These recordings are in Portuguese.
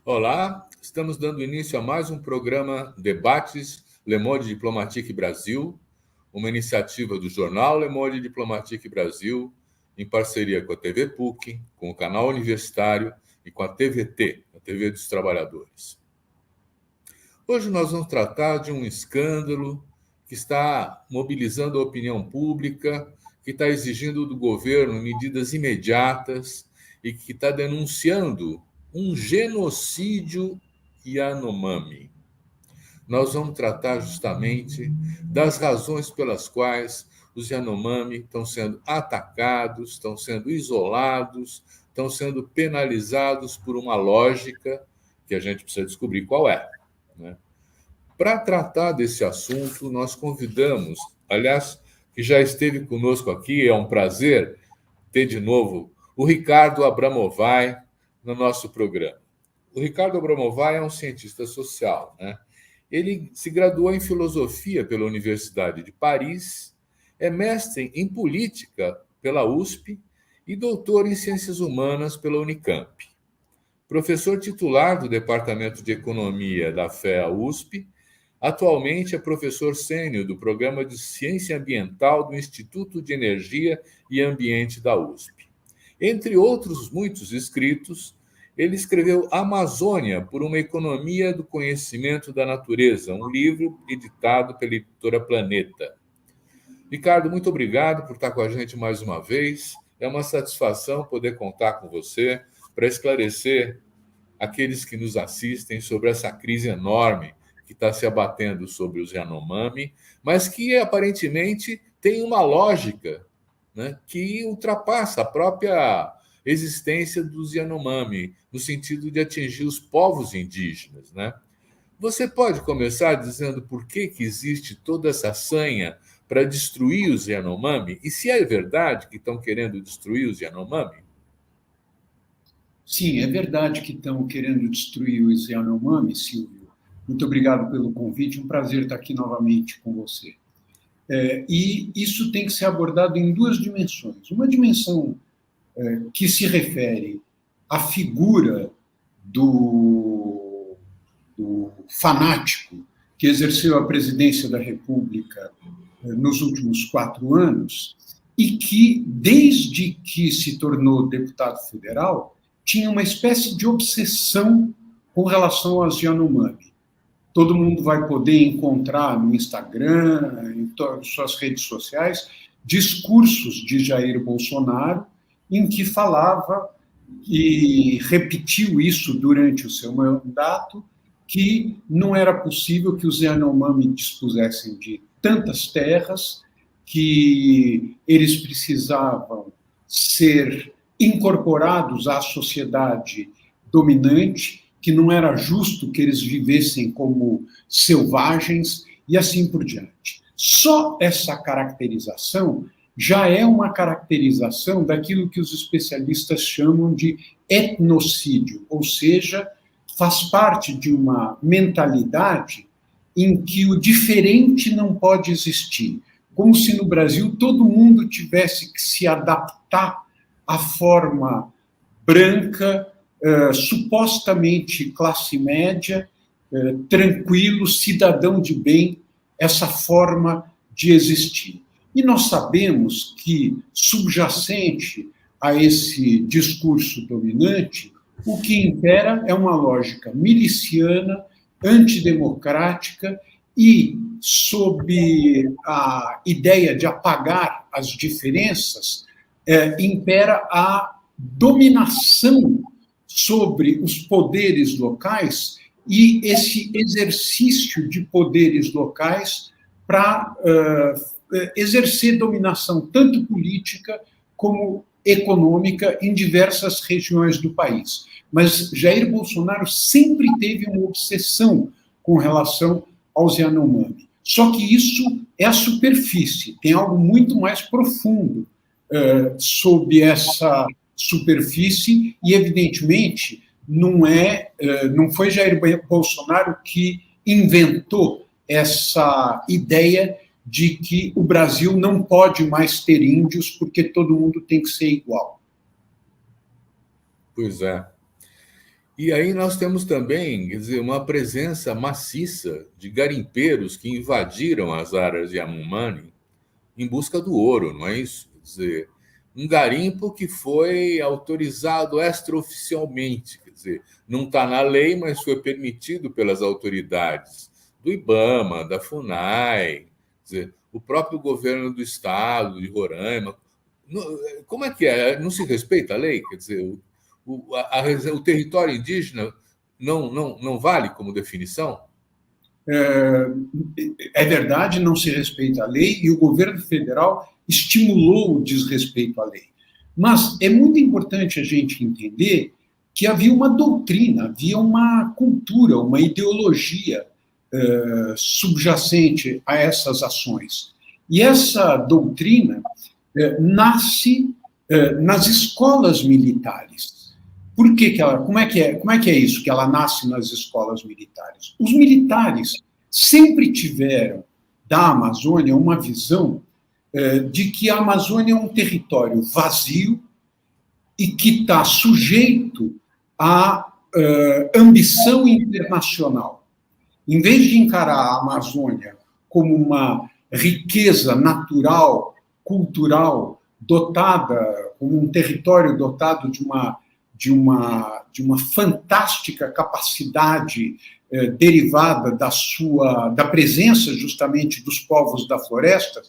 Olá, estamos dando início a mais um programa Debates Le Monde Diplomatique Brasil, uma iniciativa do jornal Le Monde Diplomatique Brasil, em parceria com a TV PUC, com o canal universitário e com a TVT, a TV dos Trabalhadores. Hoje nós vamos tratar de um escândalo que está mobilizando a opinião pública, que está exigindo do governo medidas imediatas e que está denunciando um genocídio Yanomami. Nós vamos tratar justamente das razões pelas quais os Yanomami estão sendo atacados, estão sendo isolados, estão sendo penalizados por uma lógica que a gente precisa descobrir qual é, né? Para tratar desse assunto, nós convidamos, aliás, que já esteve conosco aqui, é um prazer ter de novo o Ricardo Abramovay no nosso programa. O Ricardo Abramovay é um cientista social, né? Ele se graduou em filosofia pela Universidade de Paris, é mestre em política pela USP e doutor em ciências humanas pela Unicamp. Professor titular do Departamento de Economia da FEA USP, atualmente é professor sênior do Programa de Ciência Ambiental do Instituto de Energia e Ambiente da USP. Entre outros muitos escritos, ele escreveu Amazônia por uma Economia do Conhecimento da Natureza, um livro editado pela editora Planeta. Ricardo, muito obrigado por estar com a gente mais uma vez. É uma satisfação poder contar com você para esclarecer aqueles que nos assistem sobre essa crise enorme que está se abatendo sobre os Yanomami, mas que aparentemente tem uma lógica, né, que ultrapassa a própria existência dos Yanomami, no sentido de atingir os povos indígenas, né? Você pode começar dizendo por que existe toda essa sanha para destruir os Yanomami? E se é verdade que estão querendo destruir os Yanomami? Sim, é verdade que estão querendo destruir os Yanomami, Silvio. Muito obrigado pelo convite, um prazer estar aqui novamente com você. E isso tem que ser abordado em duas dimensões. Uma dimensão que se refere à figura do fanático que exerceu a presidência da República nos últimos 4 anos e que, desde que se tornou deputado federal, tinha uma espécie de obsessão com relação aos Yanomami. Todo mundo vai poder encontrar no Instagram, em todas as suas redes sociais, discursos de Jair Bolsonaro em que falava, e repetiu isso durante o seu mandato, que não era possível que os Yanomami dispusessem de tantas terras, que eles precisavam ser incorporados à sociedade dominante, que não era justo que eles vivessem como selvagens e assim por diante. Só essa caracterização já é uma caracterização daquilo que os especialistas chamam de etnocídio, ou seja, faz parte de uma mentalidade em que o diferente não pode existir, como se no Brasil todo mundo tivesse que se adaptar à forma branca, supostamente classe média, tranquilo, cidadão de bem, essa forma de existir. E nós sabemos que, subjacente a esse discurso dominante, o que impera é uma lógica miliciana, antidemocrática e, sob a ideia de apagar as diferenças, impera a dominação sobre os poderes locais e esse exercício de poderes locais para exercer dominação tanto política como econômica em diversas regiões do país. Mas Jair Bolsonaro sempre teve uma obsessão com relação aos Yanomami. Só que isso é a superfície, tem algo muito mais profundo sob essa superfície e, evidentemente, não foi Jair Bolsonaro que inventou essa ideia de que o Brasil não pode mais ter índios porque todo mundo tem que ser igual. Pois é. E aí nós temos também, quer dizer, uma presença maciça de garimpeiros que invadiram as áreas de Yanomami em busca do ouro, não é isso? Quer dizer, um garimpo que foi autorizado extraoficialmente, quer dizer, não está na lei, mas foi permitido pelas autoridades do IBAMA, da FUNAI, quer dizer, o próprio governo do estado de Roraima. Como é que é? Não se respeita a lei? Quer dizer, o território indígena não vale como definição? É verdade, não se respeita a lei e o governo federal estimulou o desrespeito à lei. Mas é muito importante a gente entender que havia uma doutrina, havia uma cultura, uma ideologia subjacente a essas ações. E essa doutrina nasce nas escolas militares. Por que que ela, como é que é isso, que ela nasce nas escolas militares? Os militares sempre tiveram da Amazônia uma visão de que a Amazônia é um território vazio e que está sujeito à ambição internacional. Em vez de encarar a Amazônia como uma riqueza natural, cultural, dotada, como um território dotado de uma fantástica capacidade derivada da presença justamente dos povos da floresta,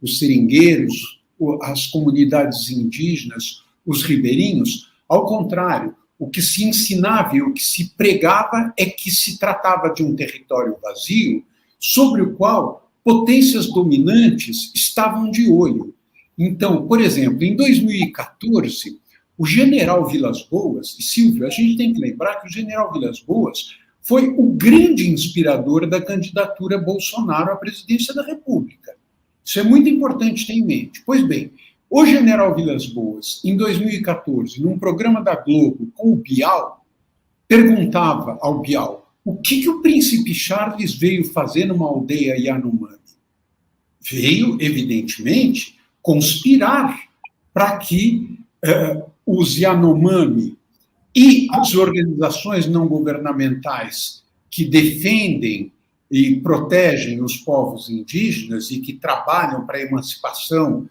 os seringueiros, as comunidades indígenas, os ribeirinhos. Ao contrário, o que se ensinava e o que se pregava é que se tratava de um território vazio sobre o qual potências dominantes estavam de olho. Então, por exemplo, em 2014, o general Vilas Boas, e Silvio, a gente tem que lembrar que o general Vilas Boas foi o grande inspirador da candidatura Bolsonaro à presidência da República. Isso é muito importante ter em mente. Pois bem, o general Vilas Boas, em 2014, num programa da Globo com o Bial, perguntava ao Bial o que o príncipe Charles veio fazer numa aldeia Yanomami. Veio, evidentemente, conspirar para que os Yanomami e as organizações não governamentais que defendem e protegem os povos indígenas e que trabalham para a emancipação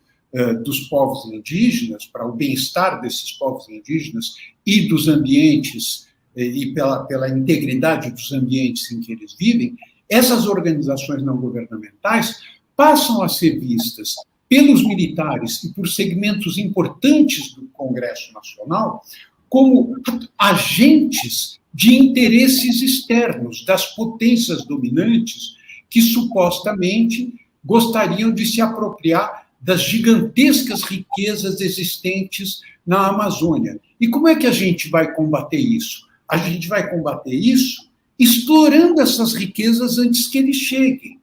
dos povos indígenas, para o bem-estar desses povos indígenas e dos ambientes, e pela integridade dos ambientes em que eles vivem, essas organizações não governamentais passam a ser vistas pelos militares e por segmentos importantes do Congresso Nacional como agentes de interesses externos das potências dominantes que supostamente gostariam de se apropriar das gigantescas riquezas existentes na Amazônia. E como é que a gente vai combater isso? A gente vai combater isso explorando essas riquezas antes que eles cheguem.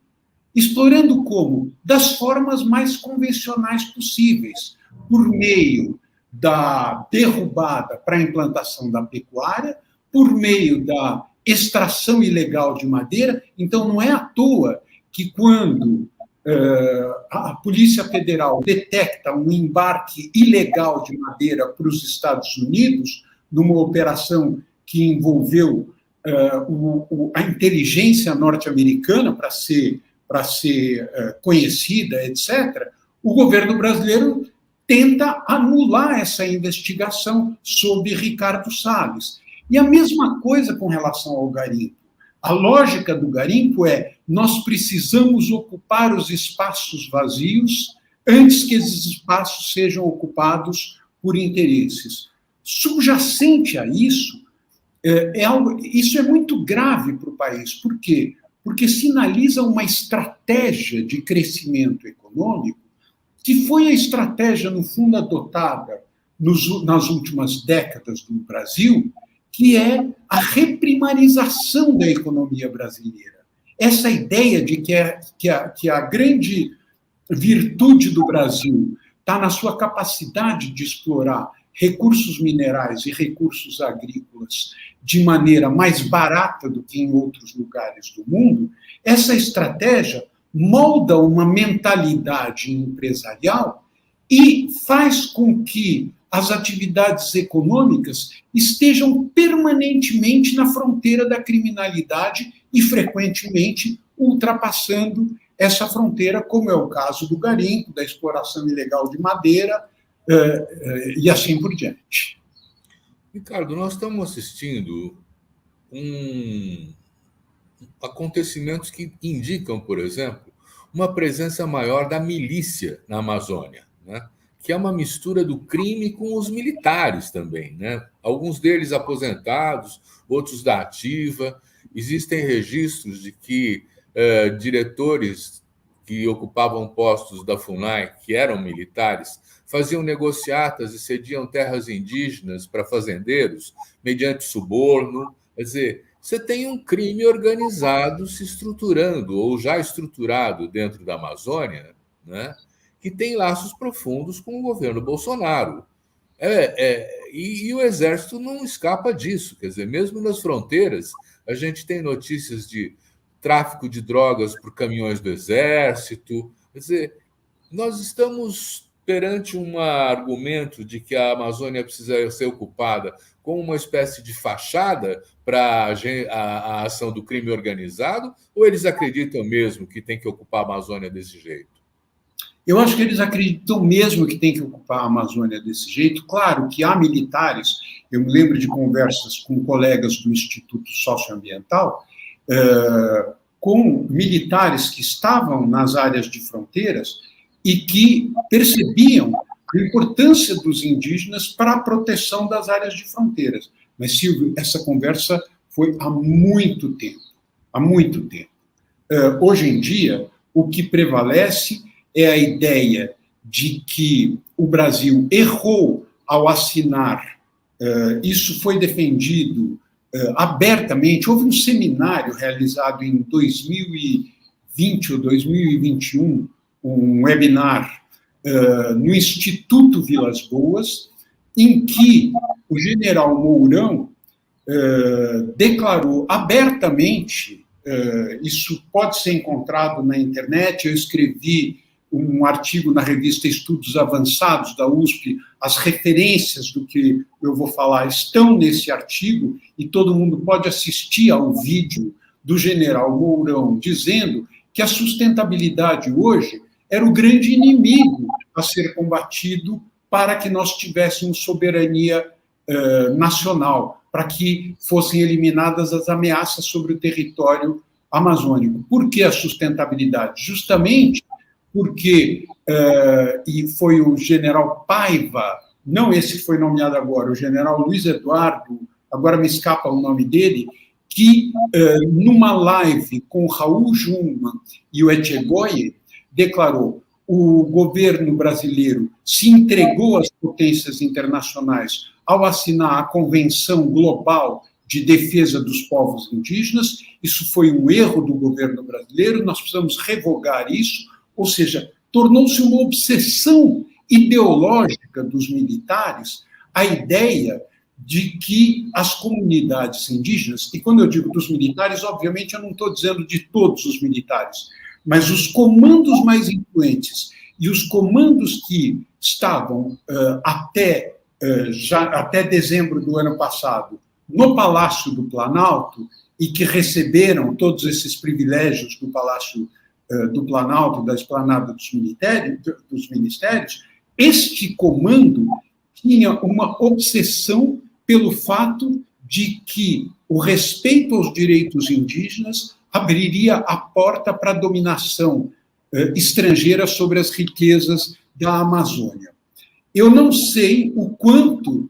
Explorando como? Das formas mais convencionais possíveis, por meio da derrubada para a implantação da pecuária, por meio da extração ilegal de madeira. Então, não é à toa que quando a Polícia Federal detecta um embarque ilegal de madeira para os Estados Unidos, numa operação que envolveu a inteligência norte-americana para ser conhecida, etc., o governo brasileiro tenta anular essa investigação sob Ricardo Salles. E a mesma coisa com relação ao garimpo. A lógica do garimpo é: nós precisamos ocupar os espaços vazios antes que esses espaços sejam ocupados por interesses. Subjacente a isso, isso é muito grave para o país. Por quê? Porque sinaliza uma estratégia de crescimento econômico que foi a estratégia, no fundo, adotada nas últimas décadas do Brasil, que é a reprimarização da economia brasileira. Essa ideia de que a grande virtude do Brasil está na sua capacidade de explorar recursos minerais e recursos agrícolas de maneira mais barata do que em outros lugares do mundo, essa estratégia molda uma mentalidade empresarial e faz com que as atividades econômicas estejam permanentemente na fronteira da criminalidade e, frequentemente, ultrapassando essa fronteira, como é o caso do garimpo, da exploração ilegal de madeira e assim por diante. Ricardo, nós estamos assistindo acontecimentos que indicam, por exemplo, uma presença maior da milícia na Amazônia, né? Que é uma mistura do crime com os militares também, né? Alguns deles aposentados, outros da ativa. Existem registros de que diretores que ocupavam postos da FUNAI, que eram militares, faziam negociatas e cediam terras indígenas para fazendeiros mediante suborno. Quer dizer, você tem um crime organizado se estruturando, ou já estruturado dentro da Amazônia, né, que tem laços profundos com o governo Bolsonaro. E o Exército não escapa disso. Quer dizer, mesmo nas fronteiras, a gente tem notícias de tráfico de drogas por caminhões do Exército. Quer dizer, nós estamos perante um argumento de que a Amazônia precisa ser ocupada como uma espécie de fachada para a ação do crime organizado, ou eles acreditam mesmo que tem que ocupar a Amazônia desse jeito? Eu acho que eles acreditam mesmo que tem que ocupar a Amazônia desse jeito. Claro que há militares, eu me lembro de conversas com colegas do Instituto Socioambiental, com militares que estavam nas áreas de fronteiras e que percebiam a importância dos indígenas para a proteção das áreas de fronteiras. Mas, Silvio, essa conversa foi há muito tempo. Há muito tempo. Hoje em dia, o que prevalece é a ideia de que o Brasil errou ao assinar. Isso foi defendido abertamente. Houve um seminário realizado em 2020 ou 2021, um webinar no Instituto Vilas Boas, em que o general Mourão declarou abertamente, isso pode ser encontrado na internet, eu escrevi um artigo na revista Estudos Avançados da USP, as referências do que eu vou falar estão nesse artigo, e todo mundo pode assistir ao vídeo do general Mourão dizendo que a sustentabilidade hoje era o grande inimigo a ser combatido para que nós tivéssemos soberania nacional, para que fossem eliminadas as ameaças sobre o território amazônico. Por que a sustentabilidade? Justamente porque, e foi o general Paiva, não esse que foi nomeado agora, o general Luiz Eduardo, agora me escapa o nome dele, que numa live com o Raul Jungmann e o Echegói, declarou: o governo brasileiro se entregou às potências internacionais ao assinar a Convenção Global de Defesa dos Povos Indígenas. Isso foi um erro do governo brasileiro, nós precisamos revogar isso. Ou seja, tornou-se uma obsessão ideológica dos militares a ideia de que as comunidades indígenas, e quando eu digo dos militares, obviamente eu não estou dizendo de todos os militares, mas os comandos mais influentes e os comandos que estavam até dezembro do ano passado no Palácio do Planalto e que receberam todos esses privilégios do Palácio do Planalto, da esplanada dos ministérios, este comando tinha uma obsessão pelo fato de que o respeito aos direitos indígenas abriria a porta para a dominação estrangeira sobre as riquezas da Amazônia. Eu não sei o quanto,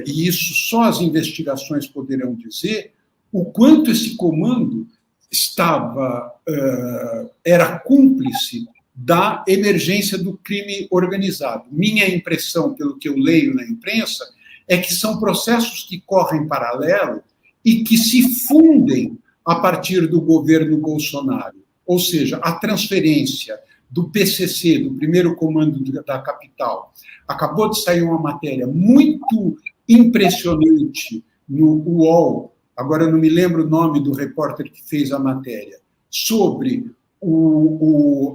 e isso só as investigações poderão dizer, o quanto esse comando era cúmplice da emergência do crime organizado. Minha impressão, pelo que eu leio na imprensa, é que são processos que correm paralelo e que se fundem a partir do governo Bolsonaro. Ou seja, a transferência do PCC, do primeiro comando da capital. Acabou de sair uma matéria muito impressionante no UOL, agora eu não me lembro o nome do repórter que fez a matéria, sobre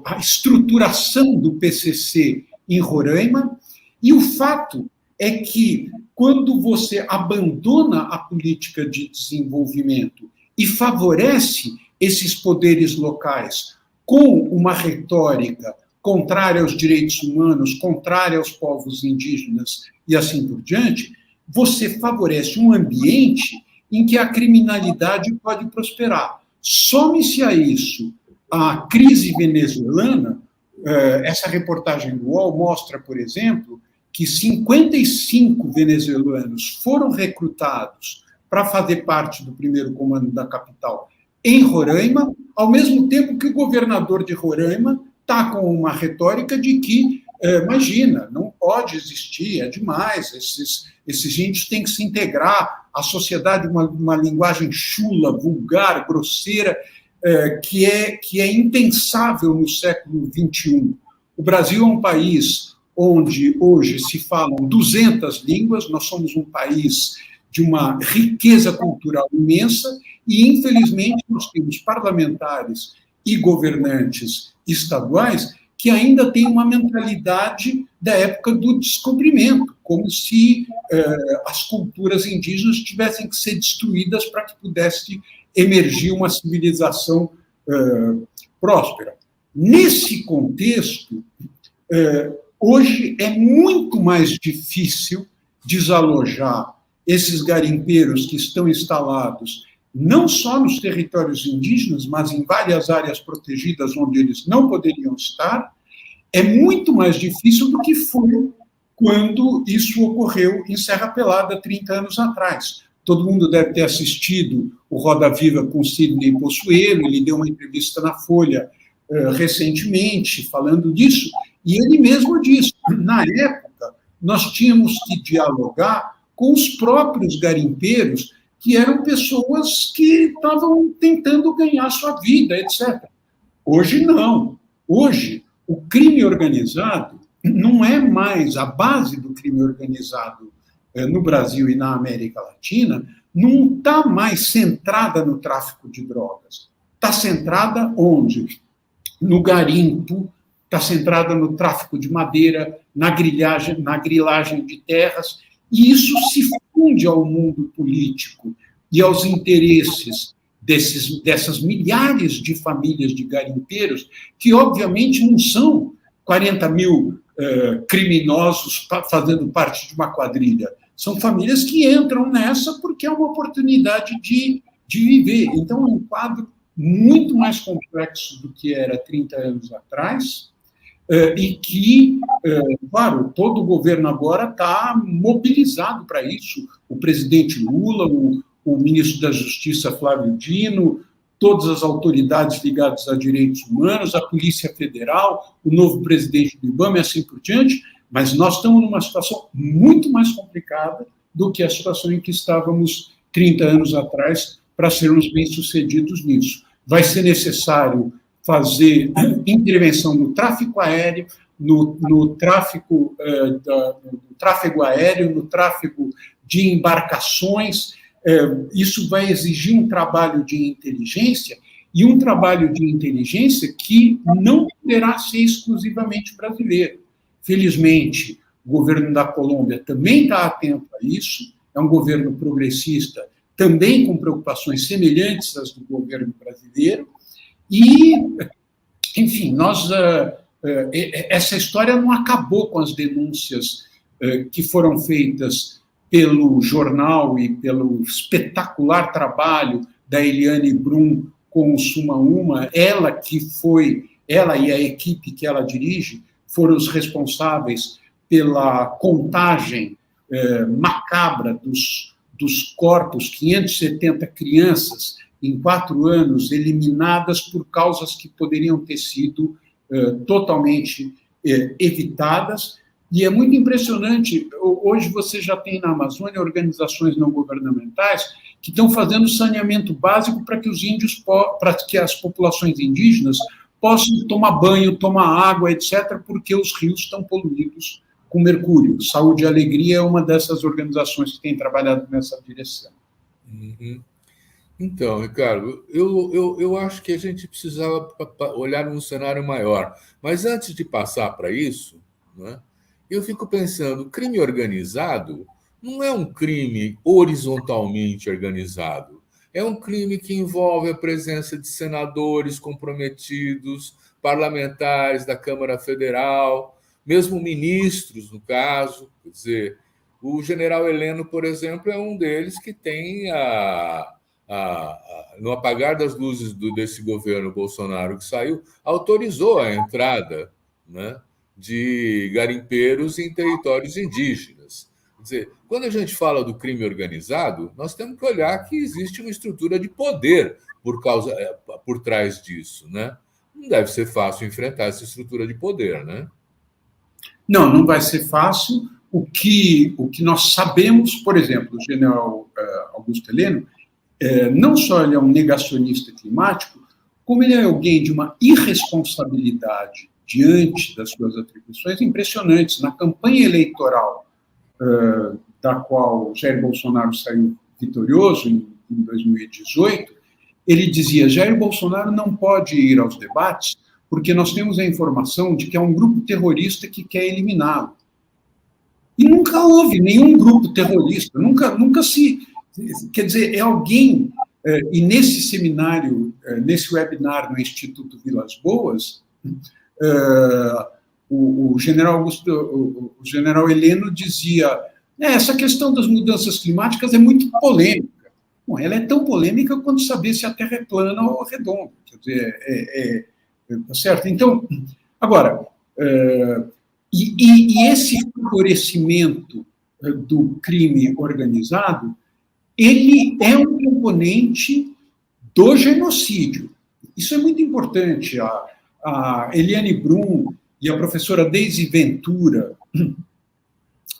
a estruturação do PCC em Roraima e o fato é que, quando você abandona a política de desenvolvimento e favorece esses poderes locais com uma retórica contrária aos direitos humanos, contrária aos povos indígenas e assim por diante, você favorece um ambiente em que a criminalidade pode prosperar. Some-se a isso a crise venezuelana. Essa reportagem do UOL mostra, por exemplo, que 55 venezuelanos foram recrutados para fazer parte do primeiro comando da capital em Roraima, ao mesmo tempo que o governador de Roraima está com uma retórica de que, imagina, não pode existir, é demais, esses índios têm que se integrar à sociedade, uma linguagem chula, vulgar, grosseira, que é impensável no século XXI. O Brasil é um país onde hoje se falam 200 línguas, nós somos um país de uma riqueza cultural imensa e, infelizmente, nós temos parlamentares e governantes estaduais que ainda têm uma mentalidade da época do descobrimento, como se as culturas indígenas tivessem que ser destruídas para que pudesse emergir uma civilização próspera. Nesse contexto, hoje é muito mais difícil desalojar esses garimpeiros que estão instalados não só nos territórios indígenas, mas em várias áreas protegidas onde eles não poderiam estar. É muito mais difícil do que foi quando isso ocorreu em Serra Pelada, 30 anos atrás. Todo mundo deve ter assistido o Roda Viva com Sidney Possuelo, ele deu uma entrevista na Folha recentemente falando disso, e ele mesmo disse, na época, nós tínhamos que dialogar com os próprios garimpeiros, que eram pessoas que estavam tentando ganhar sua vida, etc. Hoje, não. Hoje, o crime organizado não é mais a base do crime organizado no Brasil e na América Latina, não está mais centrada no tráfico de drogas. Está centrada onde? No garimpo, está centrada no tráfico de madeira, na grilagem de terras, e isso se funde ao mundo político e aos interesses dessas milhares de famílias de garimpeiros, que, obviamente, não são 40 mil criminosos fazendo parte de uma quadrilha. São famílias que entram nessa porque é uma oportunidade de viver. Então, é um quadro muito mais complexo do que era 30 anos atrás, e que, claro, todo o governo agora está mobilizado para isso. O presidente Lula, o ministro da Justiça, Flávio Dino, todas as autoridades ligadas a direitos humanos, a Polícia Federal, o novo presidente do IBAMA e assim por diante, mas nós estamos numa situação muito mais complicada do que a situação em que estávamos 30 anos atrás para sermos bem-sucedidos nisso. Vai ser necessário fazer intervenção no tráfego aéreo, no tráfego aéreo, no tráfego de embarcações. Isso vai exigir um trabalho de inteligência, e um trabalho de inteligência que não poderá ser exclusivamente brasileiro. Felizmente, o governo da Colômbia também está atento a isso, é um governo progressista, também com preocupações semelhantes às do governo brasileiro, e, enfim, essa história não acabou com as denúncias que foram feitas pelo jornal e pelo espetacular trabalho da Eliane Brum com o Sumaúma. Ela e a equipe que ela dirige foram os responsáveis pela contagem macabra dos corpos, 570 crianças em 4 anos, eliminadas por causas que poderiam ter sido totalmente evitadas. E é muito impressionante, hoje você já tem na Amazônia organizações não governamentais que estão fazendo saneamento básico para que que as populações indígenas possam tomar banho, tomar água, etc., porque os rios estão poluídos com mercúrio. Saúde e Alegria é uma dessas organizações que tem trabalhado nessa direção. Uhum. Então, Ricardo, eu acho que a gente precisava olhar num cenário maior. Mas antes de passar para isso, né, eu fico pensando, crime organizado não é um crime horizontalmente organizado. É um crime que envolve a presença de senadores comprometidos, parlamentares da Câmara Federal, mesmo ministros, no caso. Quer dizer, o general Heleno, por exemplo, é um deles que tem no apagar das luzes desse governo Bolsonaro que saiu, autorizou a entrada, né, de garimpeiros em territórios indígenas. Quer dizer, quando a gente fala do crime organizado, nós temos que olhar que existe uma estrutura de poder por trás disso, né? Não deve ser fácil enfrentar essa estrutura de poder, né? Não, não vai ser fácil. O que nós sabemos, por exemplo, o general Augusto Heleno, não só ele é um negacionista climático, como ele é alguém de uma irresponsabilidade diante das suas atribuições impressionantes. Na campanha eleitoral da qual Jair Bolsonaro saiu vitorioso em 2018, ele dizia: Jair Bolsonaro não pode ir aos debates porque nós temos a informação de que é um grupo terrorista que quer eliminá-lo. E nunca houve nenhum grupo terrorista, nunca se... Quer dizer, é alguém... E nesse seminário, nesse webinar no Instituto Vilas Boas, o general Heleno dizia: essa questão das mudanças climáticas é muito polêmica. Bom, ela é tão polêmica quanto saber se a Terra é plana ou redonda. Quer dizer, tá certo? Então, agora, e esse favorecimento do crime organizado, ele é um componente do genocídio. Isso é muito importante. A Eliane Brum e a professora Deise Ventura,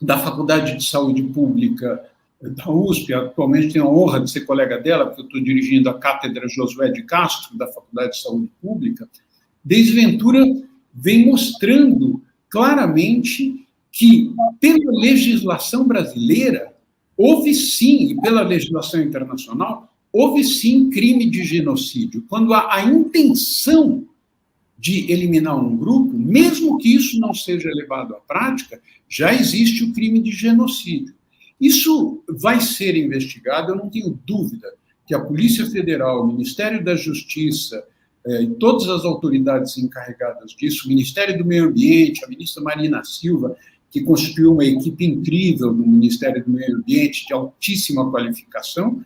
da Faculdade de Saúde Pública da USP, atualmente tenho a honra de ser colega dela, porque eu estou dirigindo a Cátedra Josué de Castro, da Faculdade de Saúde Pública. Deise Ventura vem mostrando claramente que, pela legislação brasileira, houve sim, e pela legislação internacional, houve sim crime de genocídio, quando há a intenção de eliminar um grupo, mesmo que isso não seja levado à prática, já existe o crime de genocídio. Isso vai ser investigado, eu não tenho dúvida que a Polícia Federal, o Ministério da Justiça e todas as autoridades encarregadas disso, o Ministério do Meio Ambiente, a ministra Marina Silva, que constituiu uma equipe incrível no Ministério do Meio Ambiente, de altíssima qualificação,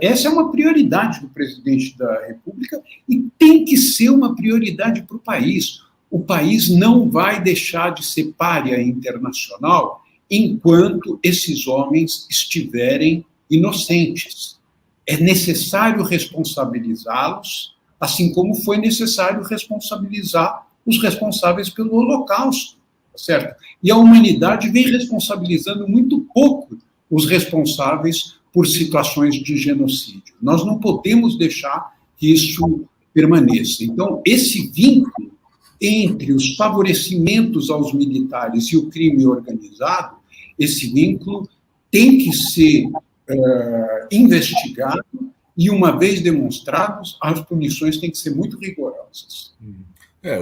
essa é uma prioridade do presidente da República e tem que ser uma prioridade para o país. O país não vai deixar de ser pária internacional enquanto esses homens estiverem inocentes. É necessário responsabilizá-los, assim como foi necessário responsabilizar os responsáveis pelo Holocausto, certo? E a humanidade vem responsabilizando muito pouco os responsáveis por situações de genocídio. Nós não podemos deixar que isso permaneça. Então, esse vínculo entre os favorecimentos aos militares e o crime organizado, esse vínculo tem que ser investigado e, uma vez demonstrados, as punições têm que ser muito rigorosas.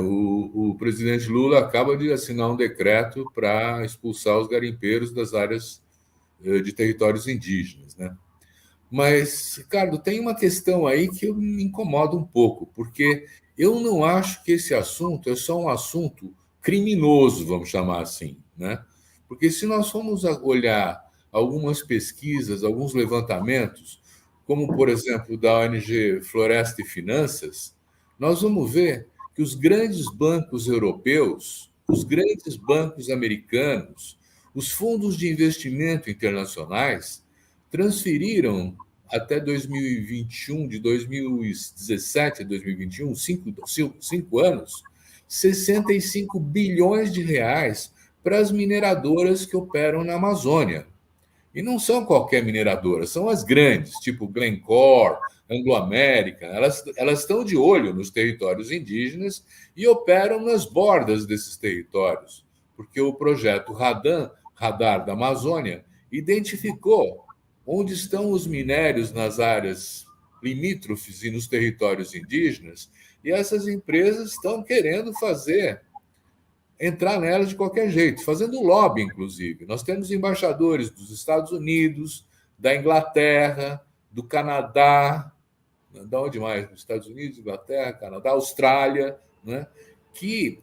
O presidente Lula acaba de assinar um decreto para expulsar os garimpeiros das áreas de territórios indígenas, né? Mas, Ricardo, tem uma questão aí que me incomoda um pouco, porque eu não acho que esse assunto é só um assunto criminoso, vamos chamar assim, né? Porque se nós formos olhar algumas pesquisas, alguns levantamentos, como, por exemplo, da ONG Floresta e Finanças, nós vamos ver que os grandes bancos europeus, os grandes bancos americanos, os fundos de investimento internacionais transferiram até 2021, de 2017 a 2021, 5 anos, 65 bilhões de reais para as mineradoras que operam na Amazônia. E não são qualquer mineradora, são as grandes, tipo Glencore, Anglo-América. Elas estão de olho nos territórios indígenas e operam nas bordas desses territórios, porque o projeto Radar da Amazônia, identificou onde estão os minérios nas áreas limítrofes e nos territórios indígenas, e essas empresas estão querendo fazer entrar nelas de qualquer jeito, fazendo lobby, inclusive. Nós temos embaixadores dos Estados Unidos, da Inglaterra, do Canadá, de onde mais? Dos Estados Unidos, Inglaterra, Canadá, Austrália, né? Que,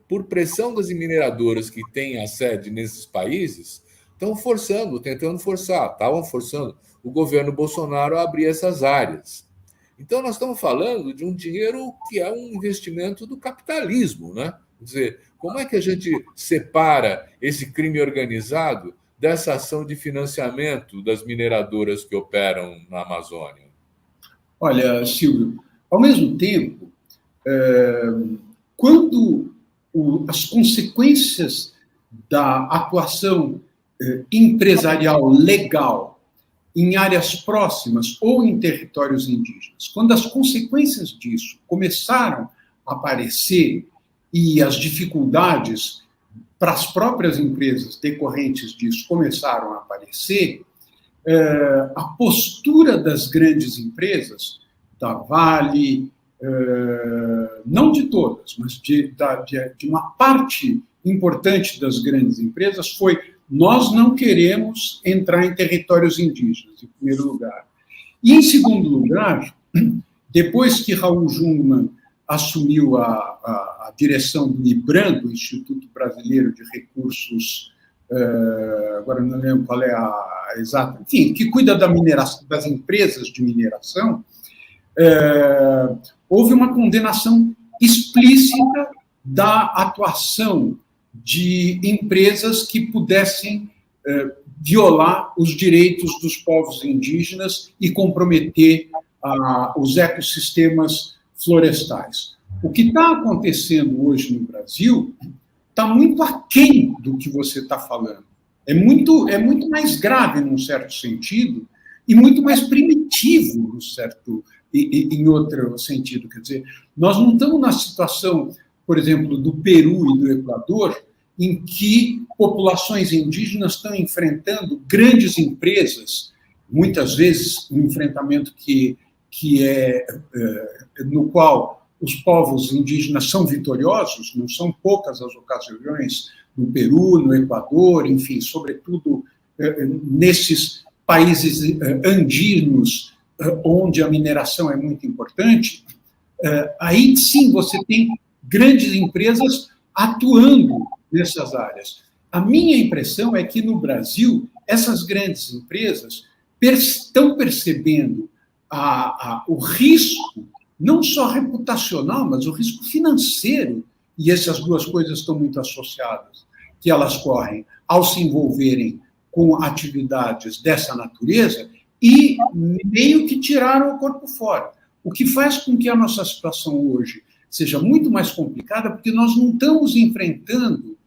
por pressão das mineradoras que têm a sede nesses países, estão forçando, tentando forçar, estavam forçando o governo Bolsonaro a abrir essas áreas. Então, nós estamos falando de um dinheiro que é um investimento do capitalismo, né? Quer dizer, como é que a gente separa esse crime organizado dessa ação de financiamento das mineradoras que operam na Amazônia? Olha, Silvio, ao mesmo tempo, quando as consequências da atuação empresarial legal em áreas próximas ou em territórios indígenas, quando as consequências disso começaram a aparecer e as dificuldades para as próprias empresas decorrentes disso começaram a aparecer, a postura das grandes empresas, da Vale, não de todas, mas de uma parte importante das grandes empresas, foi: nós não queremos entrar em territórios indígenas, em primeiro lugar. E, em segundo lugar, depois que Raul Jungmann assumiu a direção do IBRAM, do Instituto Brasileiro de Recursos, agora não lembro qual é a exata, enfim, que cuida da mineração, das empresas de mineração, houve uma condenação explícita da atuação de empresas que pudessem violar os direitos dos povos indígenas e comprometer os ecossistemas florestais. O que está acontecendo hoje no Brasil está muito aquém do que você está falando. É muito mais grave, num certo sentido, e muito mais primitivo, em outro sentido. Quer dizer, nós não estamos na situação, por exemplo, do Peru e do Equador, em que populações indígenas estão enfrentando grandes empresas, muitas vezes um enfrentamento no qual os povos indígenas são vitoriosos, não são poucas as ocasiões no Peru, no Equador, enfim, sobretudo nesses países andinos, onde a mineração é muito importante. Aí sim você tem grandes empresas atuando nessas áreas. A minha impressão é que, no Brasil, essas grandes empresas estão percebendo o risco, não só reputacional, mas o risco financeiro, e essas duas coisas estão muito associadas, que elas correm ao se envolverem com atividades dessa natureza e meio que tiraram o corpo fora. O que faz com que a nossa situação hoje seja muito mais complicada, porque nós não estamos enfrentando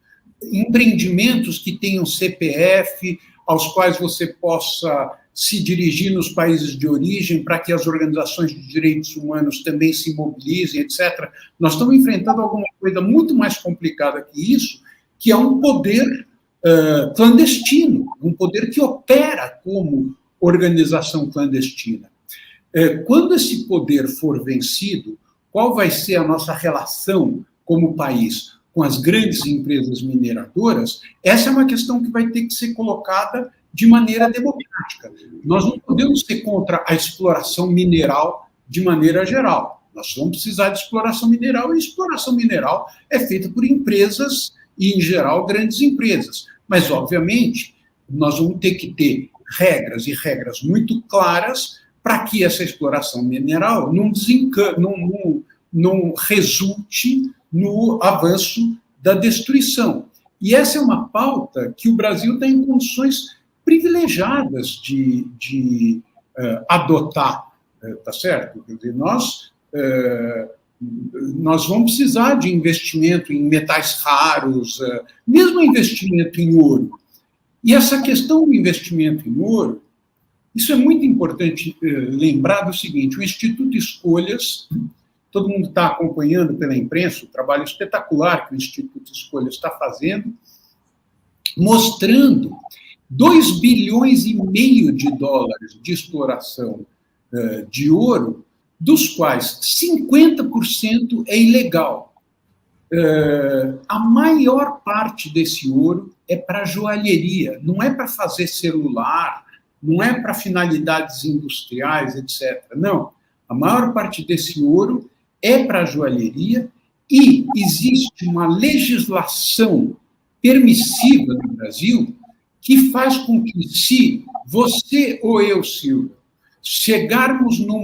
empreendimentos que tenham CPF, aos quais você possa se dirigir nos países de origem para que as organizações de direitos humanos também se mobilizem, etc. Nós estamos enfrentando alguma coisa muito mais complicada que isso, que é um poder clandestino, um poder que opera como organização clandestina. Quando esse poder for vencido, qual vai ser a nossa relação como país com as grandes empresas mineradoras? Essa é uma questão que vai ter que ser colocada de maneira democrática. Nós não podemos ser contra a exploração mineral de maneira geral. Nós vamos precisar de exploração mineral, e exploração mineral é feita por empresas, e, em geral, grandes empresas. Mas, obviamente, nós vamos ter que ter regras, e regras muito claras, para que essa exploração mineral não resulte no avanço da destruição. E essa é uma pauta que o Brasil está em condições privilegiadas de adotar, tá certo? Quer dizer, nós vamos precisar de investimento em metais raros, mesmo investimento em ouro. E essa questão do investimento em ouro, isso é muito importante lembrar do seguinte: o Instituto Escolhas, todo mundo está acompanhando pela imprensa o trabalho espetacular que o Instituto Escolhas está fazendo, mostrando 2,5 bilhões de dólares de exploração de ouro, dos quais 50% é ilegal. a maior parte desse ouro é para joalheria, não é para fazer celular, não é para finalidades industriais, etc. Não, a maior parte desse ouro é para joalheria e existe uma legislação permissiva no Brasil que faz com que, se você ou eu, Silvia, chegarmos num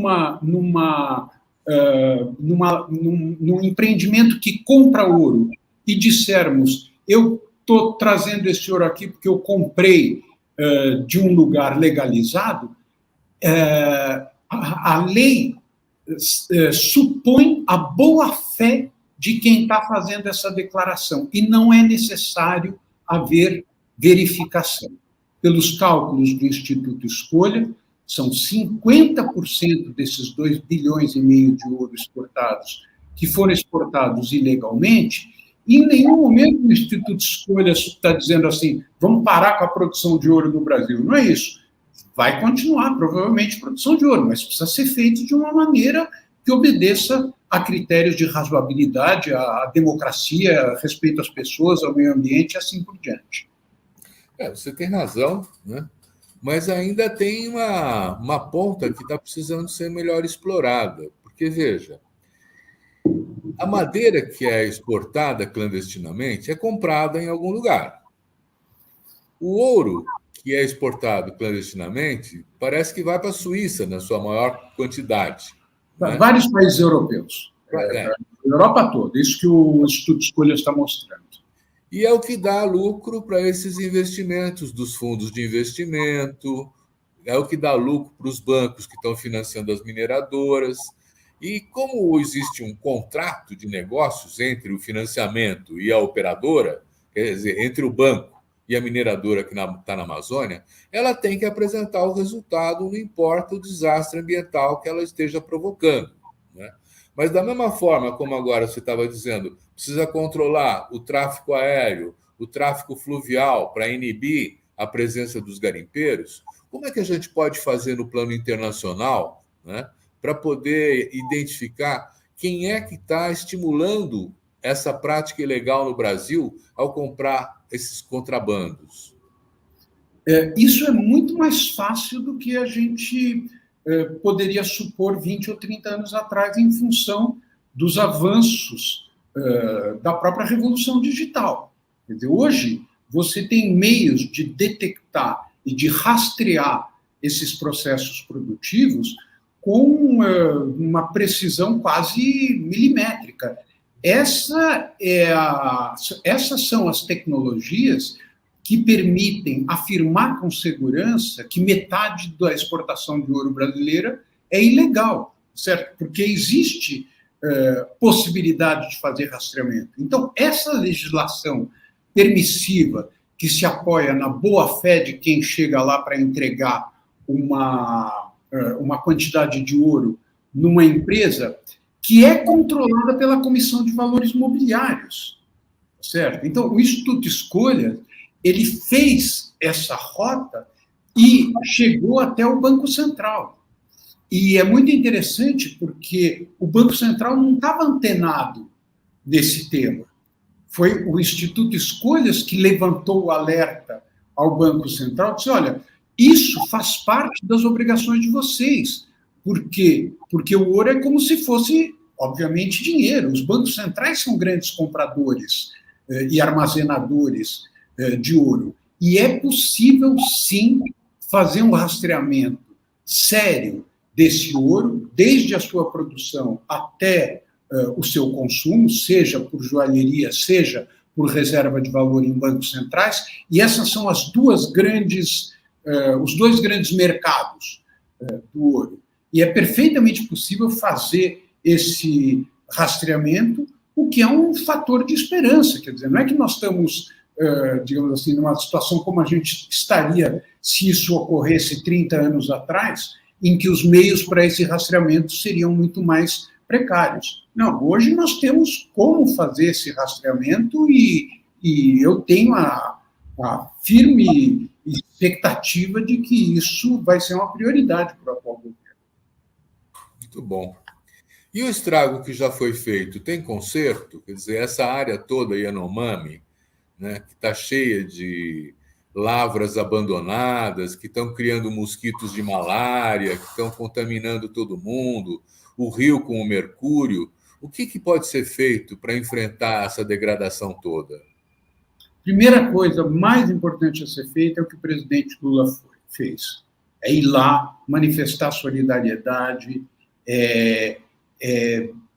empreendimento que compra ouro e dissermos, eu estou trazendo esse ouro aqui porque eu comprei de um lugar legalizado, a lei supõe a boa-fé de quem está fazendo essa declaração, e não é necessário haver verificação. Pelos cálculos do Instituto Escolha, são 50% desses 2,5 bilhões de ouro exportados, que foram exportados ilegalmente, e em nenhum momento o Instituto Escolha está dizendo assim, vamos parar com a produção de ouro no Brasil. Não é isso. Vai continuar, provavelmente, a produção de ouro, mas precisa ser feito de uma maneira que obedeça a critérios de razoabilidade, à democracia, a respeito às pessoas, ao meio ambiente e assim por diante. Você tem razão, né? Mas ainda tem uma ponta que está precisando ser melhor explorada. Porque, veja, a madeira que é exportada clandestinamente é comprada em algum lugar. O ouro que é exportado clandestinamente parece que vai para a Suíça, na sua maior quantidade. Né? Vários países europeus. A Europa toda, isso que o Instituto Escolha está mostrando. E é o que dá lucro para esses investimentos dos fundos de investimento, é o que dá lucro para os bancos que estão financiando as mineradoras. E como existe um contrato de negócios entre o financiamento e a operadora, quer dizer, entre o banco e a mineradora que está na Amazônia, ela tem que apresentar o resultado, não importa o desastre ambiental que ela esteja provocando. Né? Mas, da mesma forma como agora você estava dizendo, precisa controlar o tráfego aéreo, o tráfego fluvial, para inibir a presença dos garimpeiros, como é que a gente pode fazer no plano internacional, né, para poder identificar quem é que está estimulando essa prática ilegal no Brasil ao comprar esses contrabandos? Isso é muito mais fácil do que a gente poderia supor 20 ou 30 anos atrás, em função dos avanços da própria revolução digital. Quer dizer, hoje, você tem meios de detectar e de rastrear esses processos produtivos com uma precisão quase milimétrica. Essas são as tecnologias que permitem afirmar com segurança que metade da exportação de ouro brasileira é ilegal, certo? Porque existe possibilidade de fazer rastreamento. Então, essa legislação permissiva que se apoia na boa-fé de quem chega lá para entregar uma quantidade de ouro numa empresa que é controlada pela Comissão de Valores Mobiliários, certo? Então, o Instituto Escolha, ele fez essa rota e chegou até o Banco Central. E é muito interessante porque o Banco Central não estava antenado nesse tema. Foi o Instituto Escolhas que levantou o alerta ao Banco Central e disse, olha, isso faz parte das obrigações de vocês. Por quê? Porque o ouro é como se fosse, obviamente, dinheiro. Os bancos centrais são grandes compradores e armazenadores de ouro. E é possível, sim, fazer um rastreamento sério desse ouro, desde a sua produção até o seu consumo, seja por joalheria, seja por reserva de valor em bancos centrais, e essas são os dois grandes mercados do ouro. E é perfeitamente possível fazer esse rastreamento, o que é um fator de esperança. Quer dizer, não é que nós estamos, digamos assim, numa situação como a gente estaria se isso ocorresse 30 anos atrás, em que os meios para esse rastreamento seriam muito mais precários. Não, hoje nós temos como fazer esse rastreamento e eu tenho a firme expectativa de que isso vai ser uma prioridade para o atual governo. Muito bom. E o estrago que já foi feito tem conserto? Quer dizer, essa área toda Yanomami, né, que está cheia de lavras abandonadas, que estão criando mosquitos de malária, que estão contaminando todo mundo, o rio com o mercúrio. O que pode ser feito para enfrentar essa degradação toda? Primeira coisa mais importante a ser feita é o que o presidente Lula fez. É ir lá, manifestar solidariedade,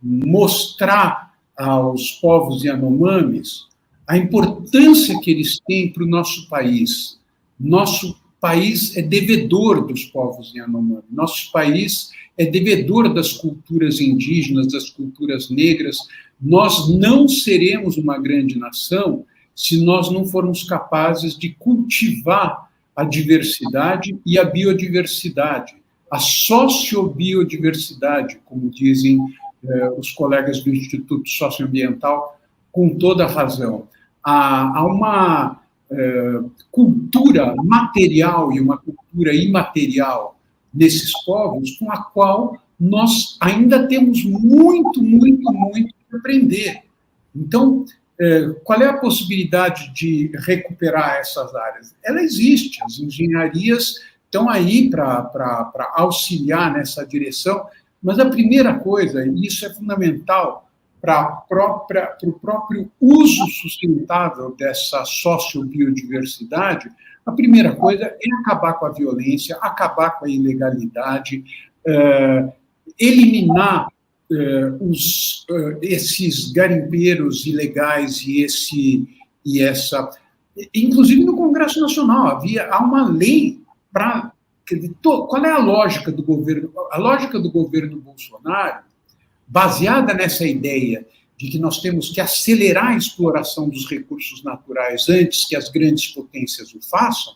mostrar aos povos Yanomamis a importância que eles têm para o nosso país. Nosso país é devedor dos povos Yanomami. Nosso país é devedor das culturas indígenas, das culturas negras. Nós não seremos uma grande nação se nós não formos capazes de cultivar a diversidade e a biodiversidade, a sociobiodiversidade, como dizem os colegas do Instituto Socioambiental, com toda razão. Há uma cultura material e uma cultura imaterial nesses povos com a qual nós ainda temos muito, muito, muito que aprender. Então, qual é a possibilidade de recuperar essas áreas? Ela existe, as engenharias estão aí para auxiliar nessa direção, mas a primeira coisa, e isso é fundamental para o próprio uso sustentável dessa sociobiodiversidade, a primeira coisa é acabar com a violência, acabar com a ilegalidade, eliminar esses garimpeiros ilegais e essa... Inclusive, no Congresso Nacional, há uma lei para... Qual é a lógica do governo? A lógica do governo Bolsonaro, baseada nessa ideia de que nós temos que acelerar a exploração dos recursos naturais antes que as grandes potências o façam,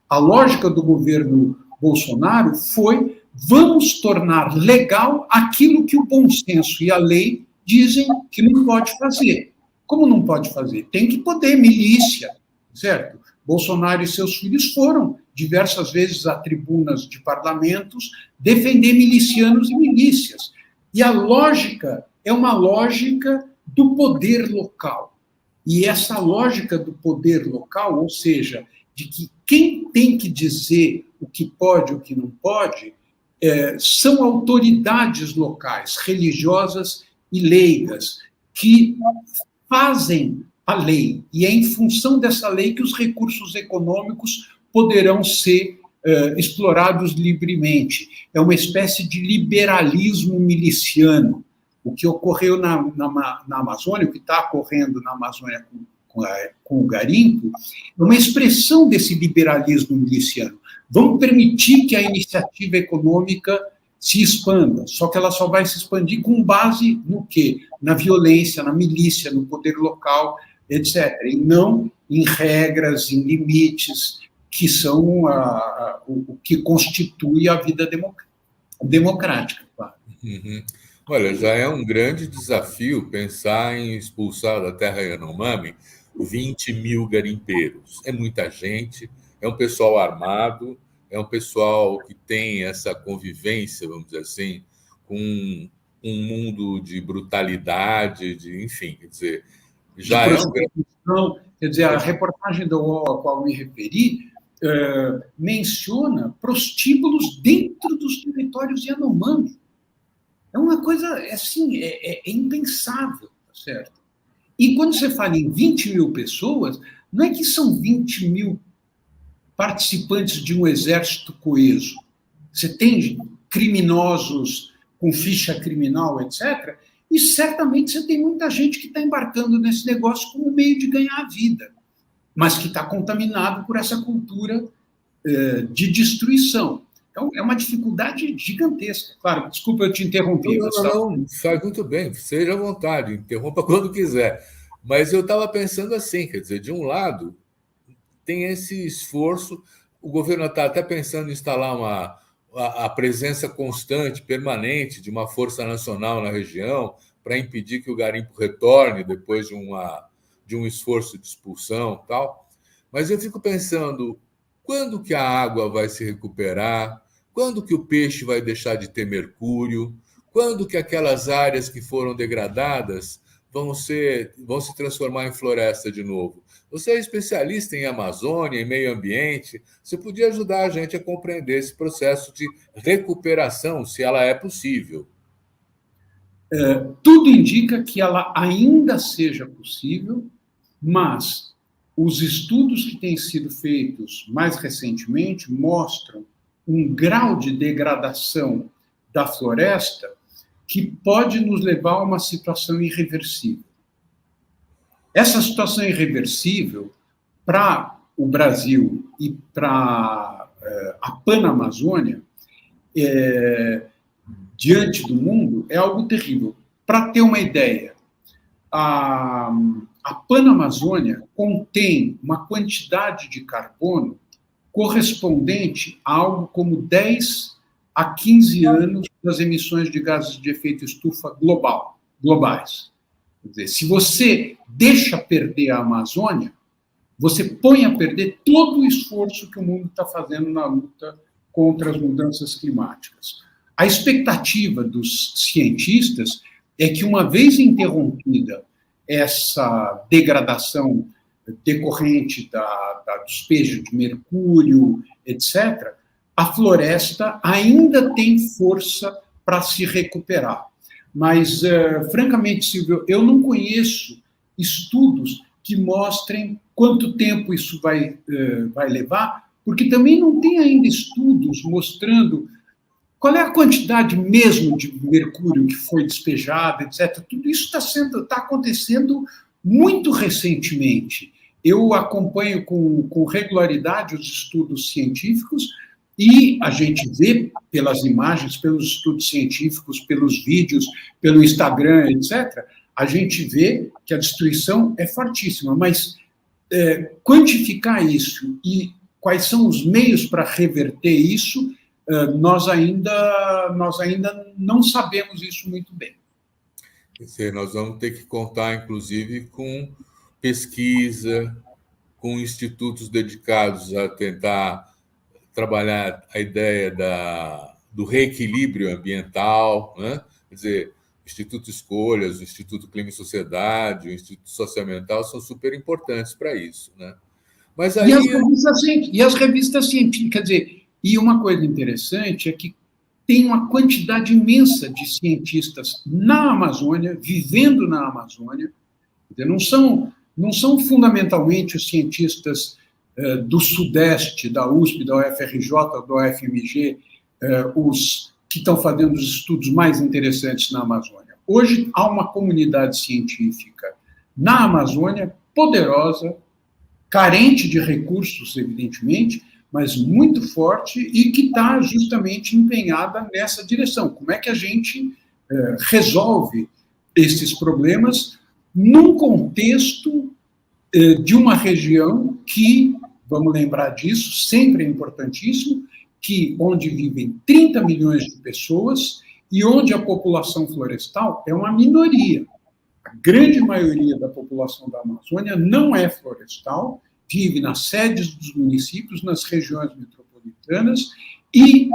a lógica do governo Bolsonaro foi: vamos tornar legal aquilo que o bom senso e a lei dizem que não pode fazer. Como não pode fazer? Tem que poder, milícia, certo? Bolsonaro e seus filhos foram diversas vezes a tribunas de parlamentos defender milicianos e milícias. E a lógica é uma lógica do poder local. E essa lógica do poder local, ou seja, de que quem tem que dizer o que pode e o que não pode, são autoridades locais, religiosas e leigas, que fazem a lei. E é em função dessa lei que os recursos econômicos poderão ser explorados livremente. É uma espécie de liberalismo miliciano. O que ocorreu na Amazônia, o que está ocorrendo na Amazônia com o garimpo, é uma expressão desse liberalismo miliciano. Vamos permitir que a iniciativa econômica se expanda, só que ela só vai se expandir com base no quê? Na violência, na milícia, no poder local, etc. E não em regras, em limites, que são o que constitui a vida democrática. Claro. Uhum. Olha, já é um grande desafio pensar em expulsar da terra Yanomami 20 mil garimpeiros. É muita gente, é um pessoal armado, é um pessoal que tem essa convivência, vamos dizer assim, com um mundo de brutalidade, enfim, quer dizer, já é um grande... Quer dizer, a reportagem da UOL a qual me referi menciona prostíbulos dentro dos territórios Yanomami. É uma coisa, assim, é impensável, certo? E quando você fala em 20 mil pessoas, não é que são 20 mil participantes de um exército coeso. Você tem criminosos com ficha criminal, etc., e certamente você tem muita gente que está embarcando nesse negócio como meio de ganhar a vida, mas que está contaminado por essa cultura de destruição. Então, é uma dificuldade gigantesca. Claro, desculpa, eu te interrompi. Não, faz muito bem, seja à vontade, interrompa quando quiser. Mas eu estava pensando assim, quer dizer, de um lado, tem esse esforço, o governo está até pensando em instalar a presença constante, permanente, de uma força nacional na região, para impedir que o garimpo retorne depois de um esforço de expulsão e tal. Mas eu fico pensando, quando que a água vai se recuperar? Quando que o peixe vai deixar de ter mercúrio? quando que aquelas áreas que foram degradadas vão se transformar em floresta de novo? Você é especialista em Amazônia, em meio ambiente, você podia ajudar a gente a compreender esse processo de recuperação, se ela é possível. Tudo indica que ela ainda seja possível, mas os estudos que têm sido feitos mais recentemente mostram um grau de degradação da floresta que pode nos levar a uma situação irreversível. Essa situação irreversível, para o Brasil e para a Panamazônia, diante do mundo, é algo terrível. Para ter uma ideia, a Panamazônia contém uma quantidade de carbono correspondente a algo como 10 a 15 anos das emissões de gases de efeito estufa globais. Quer dizer, se você deixa perder a Amazônia, você põe a perder todo o esforço que o mundo está fazendo na luta contra as mudanças climáticas. A expectativa dos cientistas é que, uma vez interrompida essa degradação decorrente do despejo de mercúrio, etc., a floresta ainda tem força para se recuperar. Mas, francamente, Silvio, eu não conheço estudos que mostrem quanto tempo isso vai levar, porque também não tem ainda estudos mostrando qual é a quantidade mesmo de mercúrio que foi despejada, etc. Tudo isso está acontecendo muito recentemente. Eu acompanho com regularidade os estudos científicos e a gente vê pelas imagens, pelos estudos científicos, pelos vídeos, pelo Instagram, etc., a gente vê que a destruição é fortíssima, mas quantificar isso e quais são os meios para reverter isso, nós ainda não sabemos isso muito bem. Quer dizer, nós vamos ter que contar, inclusive, com pesquisa, com institutos dedicados a tentar trabalhar a ideia do reequilíbrio ambiental, né? Quer dizer, o Instituto Escolhas, o Instituto Clima e Sociedade, o Instituto Socioambiental são super importantes para isso, né? Mas aí... E as revistas científicas, quer dizer, e uma coisa interessante é que tem uma quantidade imensa de cientistas na Amazônia, vivendo na Amazônia. Não são fundamentalmente os cientistas do Sudeste, da USP, da UFRJ, da UFMG, os que estão fazendo os estudos mais interessantes na Amazônia. Hoje há uma comunidade científica na Amazônia poderosa, carente de recursos, evidentemente, mas muito forte e que está justamente empenhada nessa direção. Como é que a gente resolve esses problemas num contexto de uma região que, vamos lembrar disso, sempre é importantíssimo, onde vivem 30 milhões de pessoas e onde a população florestal é uma minoria. A grande maioria da população da Amazônia não é florestal, vive nas sedes dos municípios, nas regiões metropolitanas e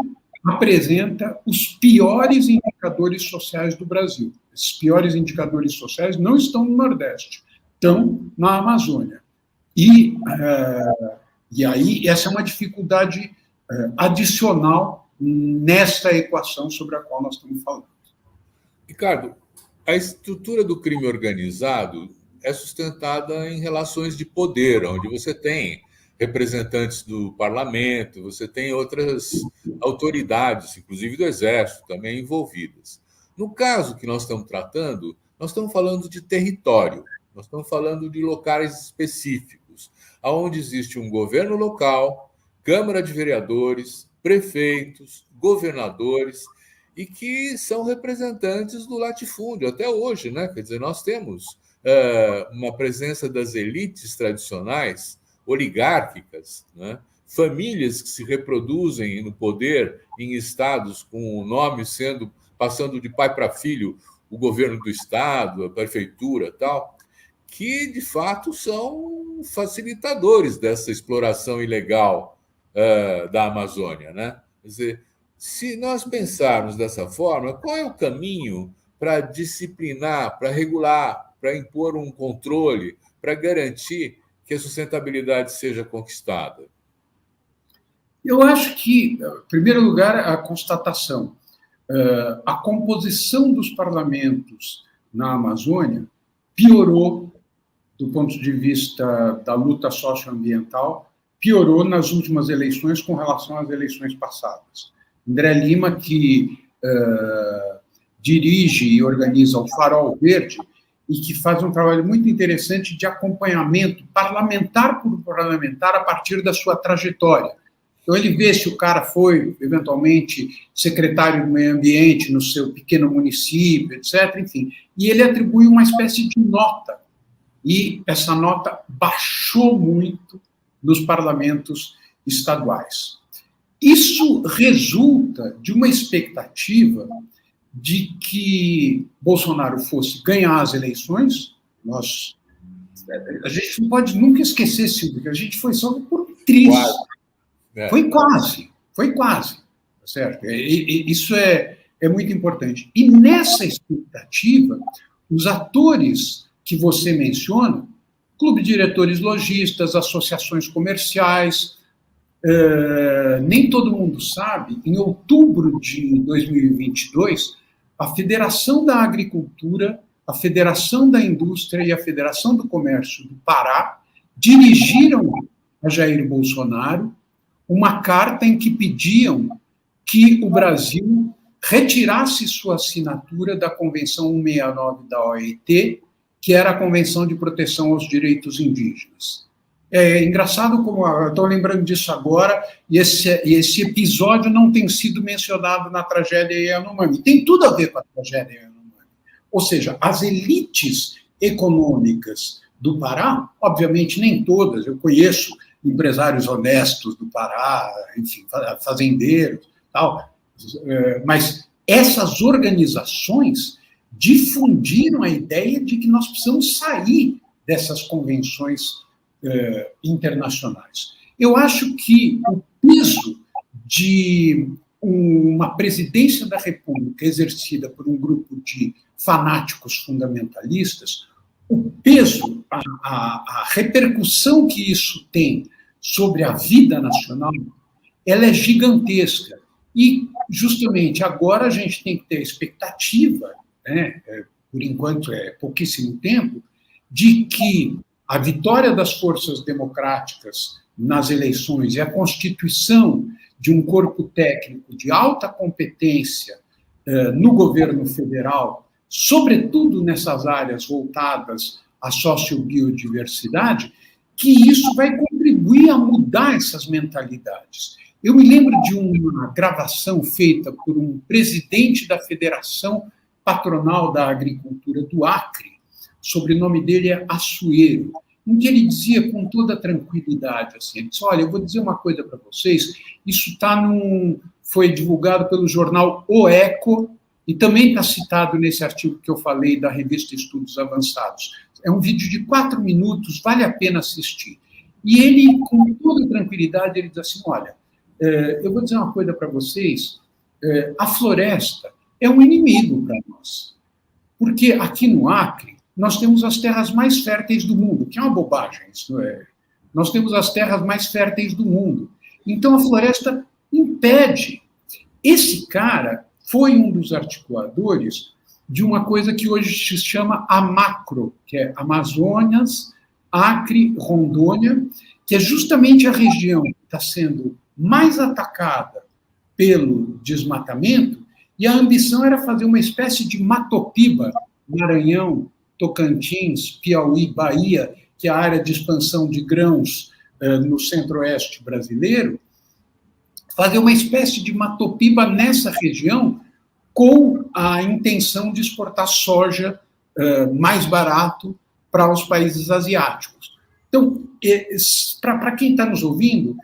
apresenta os piores indicadores sociais do Brasil. Esses piores indicadores sociais não estão no Nordeste, estão na Amazônia. E aí essa é uma dificuldade adicional nessa equação sobre a qual nós estamos falando. Ricardo, a estrutura do crime organizado é sustentada em relações de poder, onde você tem representantes do parlamento, você tem outras autoridades, inclusive do Exército, também envolvidas. No caso que nós estamos tratando, nós estamos falando de território, nós estamos falando de locais específicos, onde existe um governo local, Câmara de Vereadores, prefeitos, governadores, e que são representantes do latifúndio até hoje, né? Quer dizer, nós temos uma presença das elites tradicionais, oligárquicas, né? Famílias que se reproduzem no poder em estados com o nome passando de pai para filho, o governo do estado, a prefeitura, tal, que de fato são facilitadores dessa exploração ilegal da Amazônia, né? Quer dizer, Se nós pensarmos dessa forma, qual é o caminho para disciplinar, para regular, para impor um controle, para garantir que a sustentabilidade seja conquistada? Eu acho que, em primeiro lugar, a constatação. A composição dos parlamentos na Amazônia piorou do ponto de vista da luta socioambiental, piorou nas últimas eleições com relação às eleições passadas. André Lima, que dirige e organiza o Farol Verde, e que faz um trabalho muito interessante de acompanhamento parlamentar por parlamentar a partir da sua trajetória. Então, ele vê se o cara foi, eventualmente, secretário do meio ambiente no seu pequeno município, etc., enfim. E ele atribui uma espécie de nota. E essa nota baixou muito nos parlamentos estaduais. Isso resulta de uma expectativa de que Bolsonaro fosse ganhar as eleições. A gente não pode nunca esquecer, Silvio, que a gente foi só por um triz. Foi quase, certo? Isso é muito importante. E nessa expectativa, os atores que você menciona, clube de diretores lojistas, associações comerciais, nem todo mundo sabe, em outubro de 2022, a Federação da Agricultura, a Federação da Indústria e a Federação do Comércio do Pará dirigiram a Jair Bolsonaro uma carta em que pediam que o Brasil retirasse sua assinatura da Convenção 169 da OIT, que era a Convenção de Proteção aos Direitos Indígenas. É engraçado como eu estou lembrando disso agora, e esse episódio não tem sido mencionado na tragédia Yanomami. Tem tudo a ver com a tragédia Yanomami. Ou seja, as elites econômicas do Pará, obviamente nem todas, eu conheço empresários honestos do Pará, enfim, fazendeiros, tal, mas essas organizações difundiram a ideia de que nós precisamos sair dessas convenções internacionais. Eu acho que o peso de uma presidência da República exercida por um grupo de fanáticos fundamentalistas, o peso, a repercussão que isso tem sobre a vida nacional, ela é gigantesca. E, justamente, agora a gente tem que ter a expectativa, né, por enquanto é pouquíssimo tempo, de que a vitória das forças democráticas nas eleições e a constituição de um corpo técnico de alta competência no governo federal, sobretudo nessas áreas voltadas à sociobiodiversidade, que isso vai contribuir a mudar essas mentalidades. Eu me lembro de uma gravação feita por um presidente da Federação Patronal da Agricultura do Acre, o sobrenome dele é Assuero, em que ele dizia com toda tranquilidade, assim, ele disse, olha, eu vou dizer uma coisa para vocês, isso foi divulgado pelo jornal O Eco, e também está citado nesse artigo que eu falei da revista Estudos Avançados. É um vídeo de 4 minutos, vale a pena assistir. E ele, com toda tranquilidade, ele diz assim, olha, eu vou dizer uma coisa para vocês, a floresta é um inimigo para nós. Porque aqui no Acre, nós temos as terras mais férteis do mundo, que é uma bobagem, isso é. Nós temos as terras mais férteis do mundo. Então, a floresta impede. Esse cara foi um dos articuladores de uma coisa que hoje se chama AMACRO, que é Amazonas, Acre, Rondônia, que é justamente a região que está sendo mais atacada pelo desmatamento, e a ambição era fazer uma espécie de Matopiba, Maranhão, Tocantins, Piauí, Bahia, que é a área de expansão de grãos no centro-oeste brasileiro, fazer uma espécie de Matopiba nessa região com a intenção de exportar soja mais barato para os países asiáticos. Então, para quem está nos ouvindo,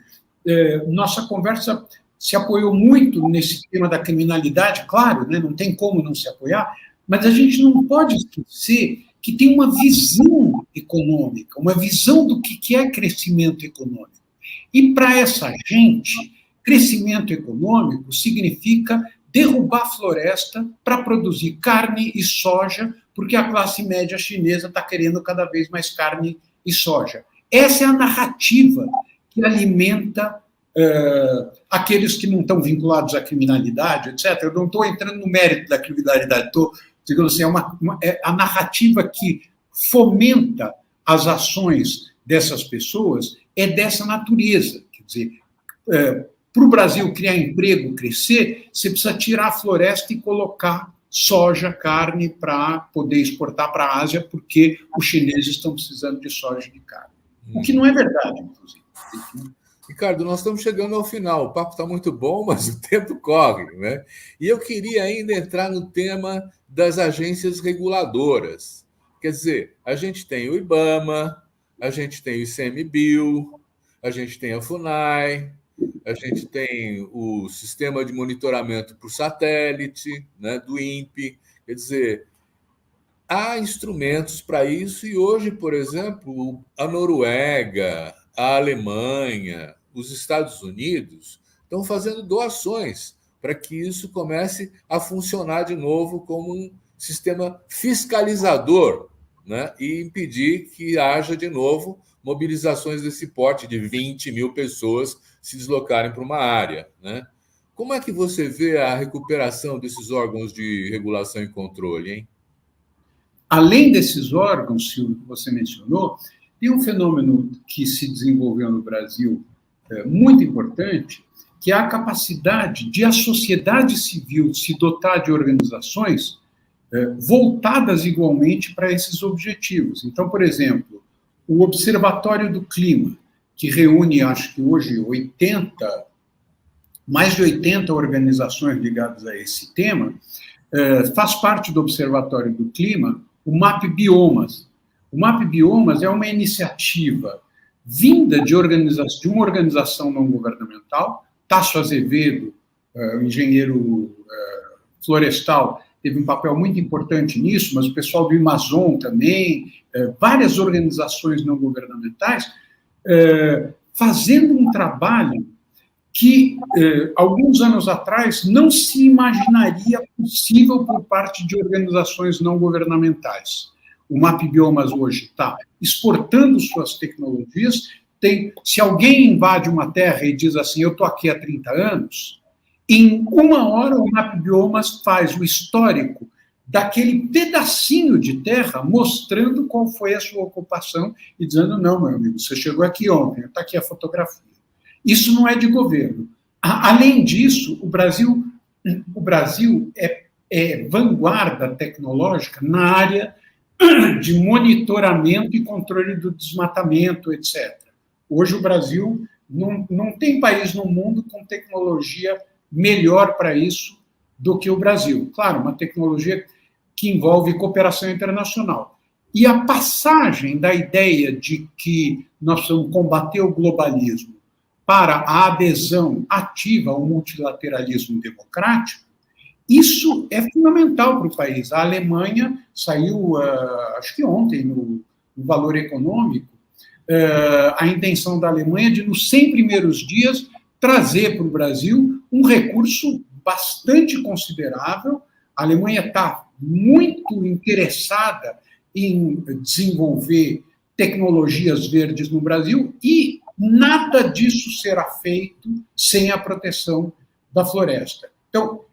nossa conversa se apoiou muito nesse tema da criminalidade, claro, né, não tem como não se apoiar, mas a gente não pode esquecer que tem uma visão econômica, uma visão do que é crescimento econômico. E para essa gente, crescimento econômico significa derrubar a floresta para produzir carne e soja, porque a classe média chinesa está querendo cada vez mais carne e soja. Essa é a narrativa que alimenta aqueles que não estão vinculados à criminalidade, etc. Eu não estou entrando no mérito da criminalidade, estou dizendo assim, é a narrativa que fomenta as ações dessas pessoas é dessa natureza. Quer dizer, para o Brasil criar emprego, crescer, você precisa tirar a floresta e colocar soja, carne, para poder exportar para a Ásia, porque os chineses estão precisando de soja e de carne. O que não é verdade, inclusive. Ricardo, nós estamos chegando ao final. O papo está muito bom, mas o tempo corre, né? E eu queria ainda entrar no tema das agências reguladoras. Quer dizer, a gente tem o IBAMA, a gente tem o ICMBio, a gente tem a FUNAI, a gente tem o sistema de monitoramento por satélite, né, do INPE. Quer dizer, há instrumentos para isso e hoje, por exemplo, a Noruega, a Alemanha, os Estados Unidos estão fazendo doações para que isso comece a funcionar de novo como um sistema fiscalizador, né, e impedir que haja de novo mobilizações desse porte de 20 mil pessoas se deslocarem para uma área, né? Como é que você vê a recuperação desses órgãos de regulação e controle, hein? Além desses órgãos, Silvio, que você mencionou, tem um fenômeno que se desenvolveu no Brasil muito importante, que é a capacidade de a sociedade civil se dotar de organizações voltadas igualmente para esses objetivos. Então, por exemplo, o Observatório do Clima, que reúne, acho que hoje, mais de 80 organizações ligadas a esse tema, faz parte do Observatório do Clima o MAP Biomas. O MAP Biomas é uma iniciativa vinda de uma organização não governamental. Tasso Azevedo, o engenheiro florestal, teve um papel muito importante nisso, mas o pessoal do Amazon também, várias organizações não governamentais, fazendo um trabalho que, alguns anos atrás, não se imaginaria possível por parte de organizações não governamentais. O MAP Biomas hoje está exportando suas tecnologias. Se alguém invade uma terra e diz assim, eu estou aqui há 30 anos, em uma hora o MAP Biomas faz o histórico daquele pedacinho de terra, mostrando qual foi a sua ocupação e dizendo, não, meu amigo, você chegou aqui ontem, está aqui a fotografia. Isso não é de governo. Além disso, o Brasil é vanguarda tecnológica na área de monitoramento e controle do desmatamento, etc. Hoje o Brasil não tem país no mundo com tecnologia melhor para isso do que o Brasil. Claro, uma tecnologia que envolve cooperação internacional. E a passagem da ideia de que nós precisamos combater o globalismo para a adesão ativa ao multilateralismo democrático, isso é fundamental para o país. A Alemanha saiu, acho que ontem, no Valor Econômico, a intenção da Alemanha de, nos 100 primeiros dias, trazer para o Brasil um recurso bastante considerável. A Alemanha está muito interessada em desenvolver tecnologias verdes no Brasil e nada disso será feito sem a proteção da floresta. Então,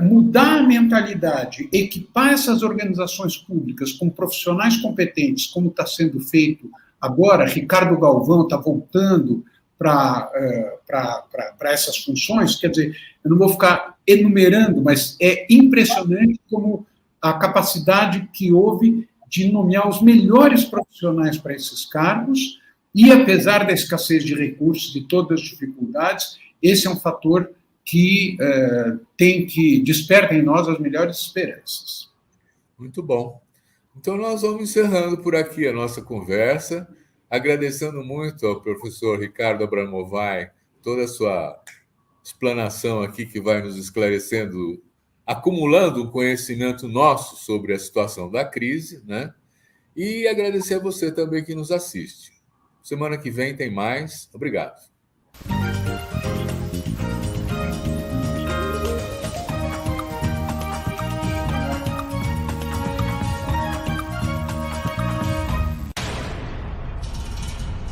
mudar a mentalidade, equipar essas organizações públicas com profissionais competentes, como está sendo feito agora, Ricardo Galvão está voltando para essas funções, quer dizer, eu não vou ficar enumerando, mas é impressionante como a capacidade que houve de nomear os melhores profissionais para esses cargos, e apesar da escassez de recursos e todas as dificuldades, esse é um fator que desperta em nós as melhores esperanças. Muito bom. Então, nós vamos encerrando por aqui a nossa conversa, agradecendo muito ao professor Ricardo Abramovay toda a sua explanação aqui, que vai nos esclarecendo, acumulando um conhecimento nosso sobre a situação da crise, né? E agradecer a você também que nos assiste. Semana que vem tem mais. Obrigado.